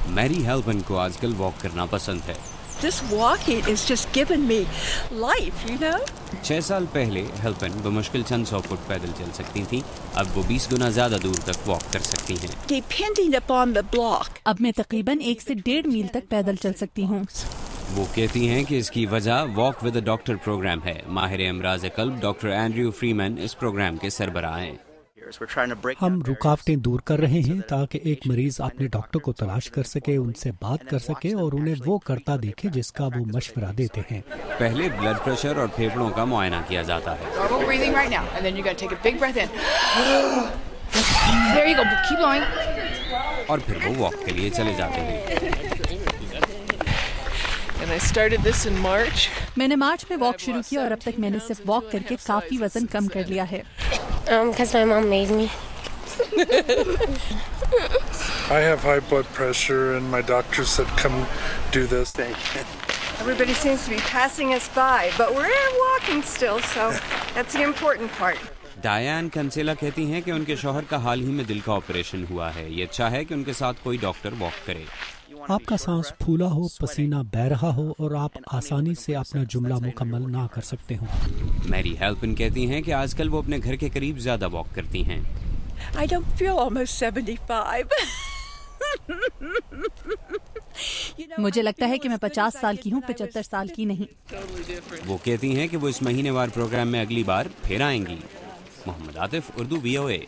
Mary हेल्पन को आजकल walk करना पसंद है। This walking is just giving me life, you know? 6 साल पहले हेल्पन बमुश्किल चंद 100 फुट पैदल चल सकती थी, अब वो 20 गुना ज्यादा दूर तक वॉक कर सकती हैं। Depending upon the block. अब मैं तकरीबन 1 से 1.5 मील तक पैदल चल सकती हूँ। वो कहती हैं कि इसकी वजह walk with a doctor programme है। माहिर अमराज कल्ब डॉक्टर एंड्रयू फ्रीमैन इस प्रोग्राम के सरबराह हैं। हम रुकावटें दूर कर रहे हैं ताकि एक मरीज अपने डॉक्टर को तलाश कर सके, उनसे बात कर सके और उन्हें वो करता देखे जिसका वो मशवरा देते हैं। पहले ब्लड प्रेशर और फेफड़ों का मुआयना किया जाता है। और फिर वो वॉक के लिए चले जाते हैं। मैंने मार्च में वॉक शुरू किया और अब तक मैंने सिर्फ वॉक करके काफी वजन कम कर लिया है। Because my mom made me. I have high blood pressure and my doctor said come do this. Everybody seems to be passing us by, but we're walking still, so that's the important part. डायन कंसेला कहती हैं कि उनके शौहर का हाल ही में दिल का ऑपरेशन हुआ है। ये अच्छा है कि उनके साथ कोई डॉक्टर वॉक करे। आपका सांस फूला हो, पसीना बह रहा हो और आप आसानी से अपना जुमला मुकम्मल ना कर सकते हो। मैरी हेल्पन कहती हैं कि आजकल वो अपने घर के करीब ज्यादा वॉक करती हैं। I don't feel almost 75. मुझे लगता है कि मैं 50 साल की हूँ, 75 साल की नहीं। वो कहती हैं कि वो इस महीनेवार प्रोग्राम में अगली बार फिर आएंगी। मोहम्मद आतिफ, उर्दू VOA।